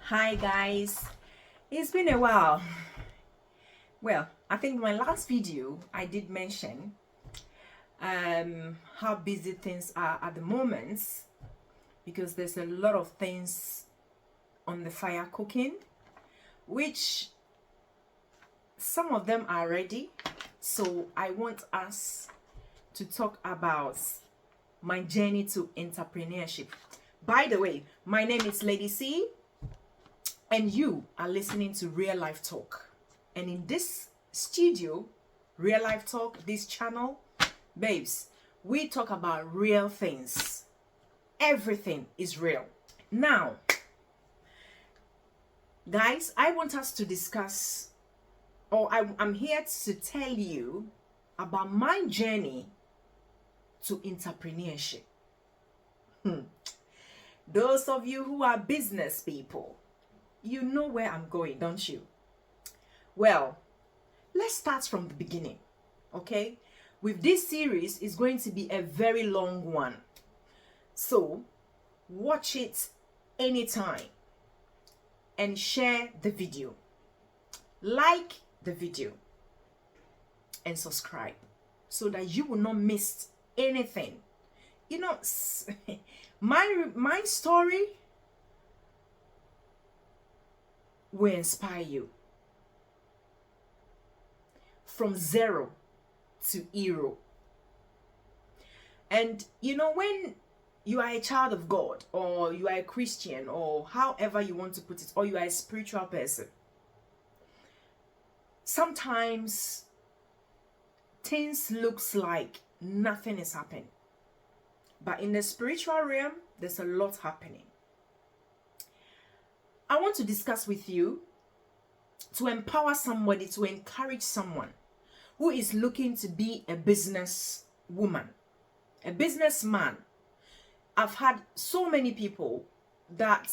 Hi guys, it's been a while. Well, I think my last video I did mention how busy things are at the moment because there's a lot of things on the fire cooking, which some of them are ready. So I want us to talk about my journey to entrepreneurship. By the way, my name is Lady C, and you are listening to Real Life Talk. And in this studio, Real Life Talk, this channel, babes, we talk about real things. Everything is real. Now, guys, I want us to discuss, or I'm here to tell you about my journey to entrepreneurship. Those of you who are business people, you know where I'm going, don't you? Well, let's start from the beginning, okay? With this series, it's going to be a very long one. So, watch it anytime and share the video. Like the video and subscribe so that you will not miss anything. You know, my story will inspire you from zero to hero. And you know, when you are a child of God, or you are a Christian, or however you want to put it, or you are a spiritual person, sometimes things looks like nothing is happening. But in the spiritual realm, there's a lot happening. I want to discuss with you to empower somebody, to encourage someone who is looking to be a business woman, a businessman. I've had so many people that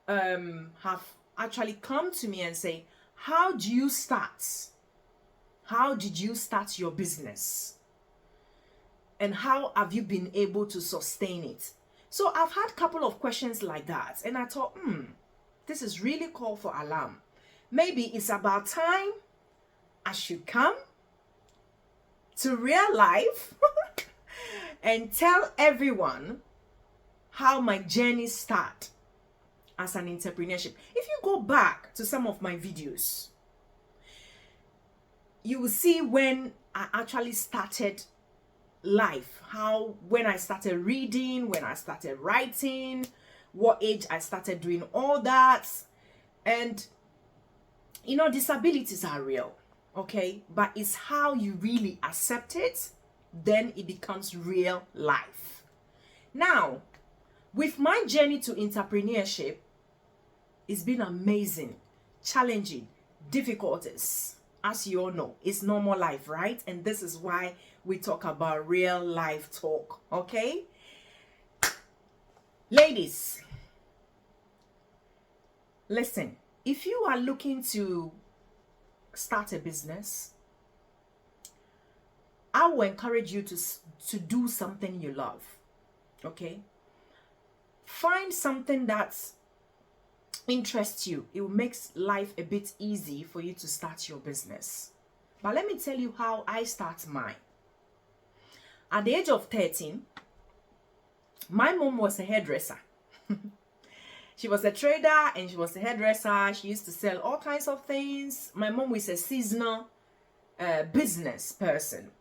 have actually come to me and say, how do you start? How did you start your business? And how have you been able to sustain it? So I've had a couple of questions like that. And I thought, this is really call for alarm. Maybe it's about time I should come to real life and tell everyone how my journey started as an entrepreneurship. If you go back to some of my videos, you will see when I actually started life, when I started reading, when I started writing, what age I started doing all that. And you know, disabilities are real, okay? But it's how you really accept it, then it becomes real life. Now, with my journey to entrepreneurship, it's been amazing, challenging, difficulties. As you all know, it's normal life, right? And this is why we talk about real life talk, okay? Ladies, listen, if you are looking to start a business, I will encourage you to do something you love, okay? Find something that interests you. It will make life a bit easy for you to start your business. But let me tell you how I start mine. At the age of 13, my mom was a hairdresser. She was a trader and she was a hairdresser. She used to sell all kinds of things. My mom was a seasonal business person.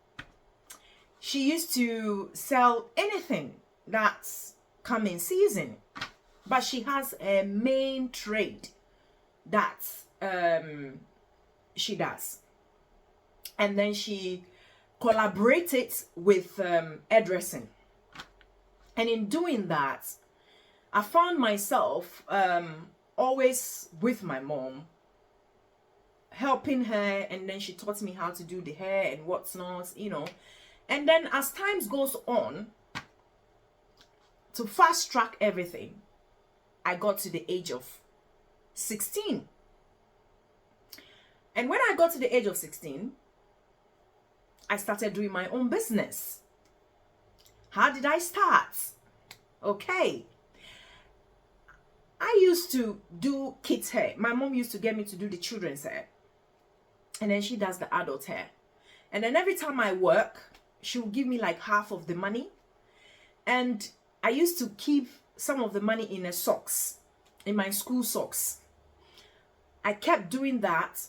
She used to sell anything that's come in season. But she has a main trade that she does. And then she collaborated with hairdressing. And in doing that, I found myself always with my mom, helping her, and then she taught me how to do the hair and what's not, you know. And then as time goes on, to fast track everything, I got to the age of 16. And when I got to the age of 16, I started doing my own business. How did I start? Okay. I used used to do kids' hair. My mom used to get me to do the children's hair. And then she does the adult hair. And then every time I work, she will give me like half of the money. And I used to keep some of the money in a socks, in my school socks. I kept doing that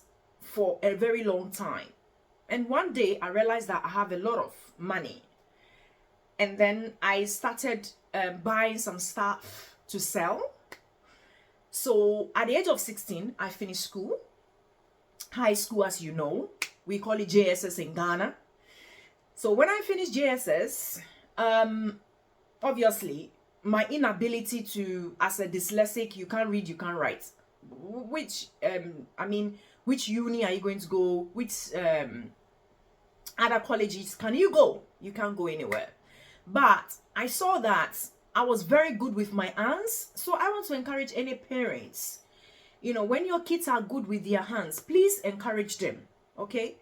for a very long time. And one day I realized that I have a lot of money. And then I started buying some stuff to sell. So at the age of 16, I finished school. High school, as you know. We call it JSS in Ghana. So when I finished JSS, obviously, my inability to, as a dyslexic, you can't read, you can't write. Which uni are you going to go? Which other colleges can you go? You can't go anywhere. But I saw that I was very good with my hands. So I want to encourage any parents, you know, when your kids are good with their hands, please encourage them. Okay?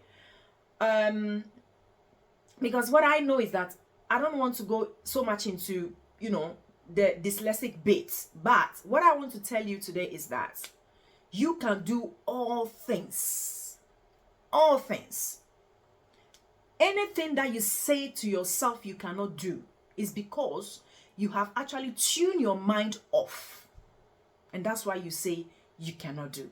Because what I know is that I don't want to go so much into, you know, the dyslexic bits. But what I want to tell you today is that you can do all things. All things. Anything that you say to yourself you cannot do is because you have actually tuned your mind off. And that's why you say you cannot do.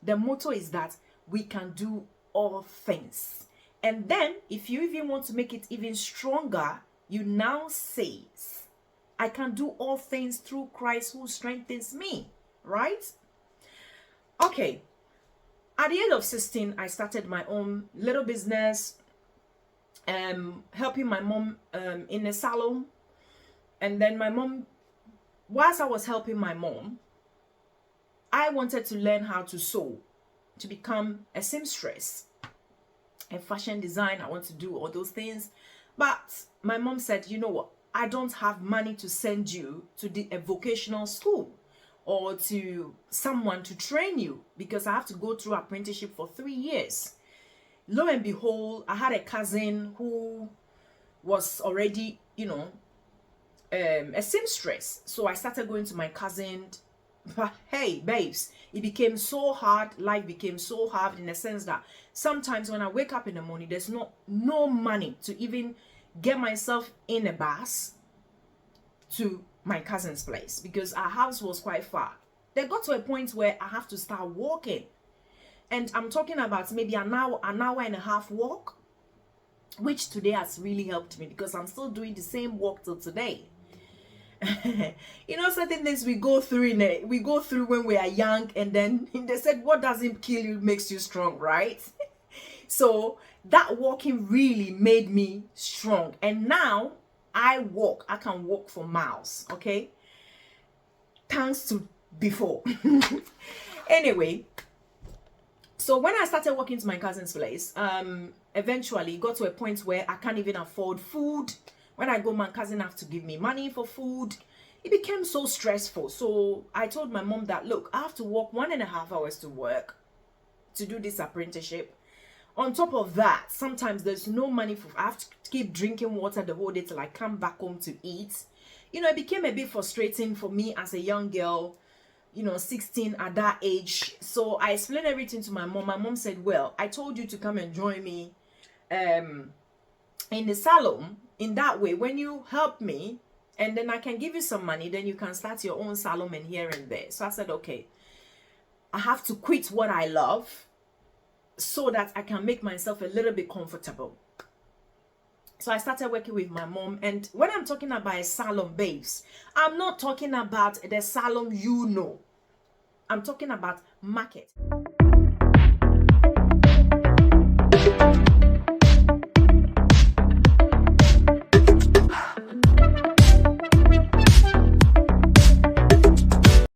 The motto is that we can do all things. And then if you even want to make it even stronger, you now say, I can do all things through Christ who strengthens me. Right? Okay. At the age of 16, I started my own little business, helping my mom in a salon. And then my mom, whilst I was helping my mom, I wanted to learn how to sew, to become a seamstress, a fashion design. I want to do all those things. But my mom said, you know what? I don't have money to send you to a vocational school or to someone to train you because I have to go through apprenticeship for 3 years. Lo and behold, I had a cousin who was already, you know, a seamstress. So I started going to my cousin. But hey, babes, it became so hard. Life became so hard in the sense that sometimes when I wake up in the morning, there's no money to even get myself in a bus to my cousin's place because our house was quite far. They got to a point where I have to start walking. And I'm talking about maybe an hour and a half walk, which today has really helped me because I'm still doing the same walk till today. You know, certain things we go through when we are young, and then they said what doesn't kill you makes you strong, right? So that walking really made me strong, and now I can walk for miles. Okay, thanks to before. Anyway, so when I started walking to my cousin's place, eventually it got to a point where I can't even afford food. When I go, my cousin have to give me money for food. It became so stressful. So I told my mom that, look, I have to walk 1.5 hours to work to do this apprenticeship. On top of that, sometimes there's no money I have to keep drinking water the whole day till I come back home to eat. You know, it became a bit frustrating for me as a young girl, you know, 16 at that age. So I explained everything to my mom. My mom said, well, I told you to come and join me in the salon. In that way, when you help me and then I can give you some money, then you can start your own salon and here and there. So I said, okay, I have to quit what I love so that I can make myself a little bit comfortable. So I started working with my mom. And when I'm talking about a salon, babes, I'm not talking about the salon you know. I'm talking about market.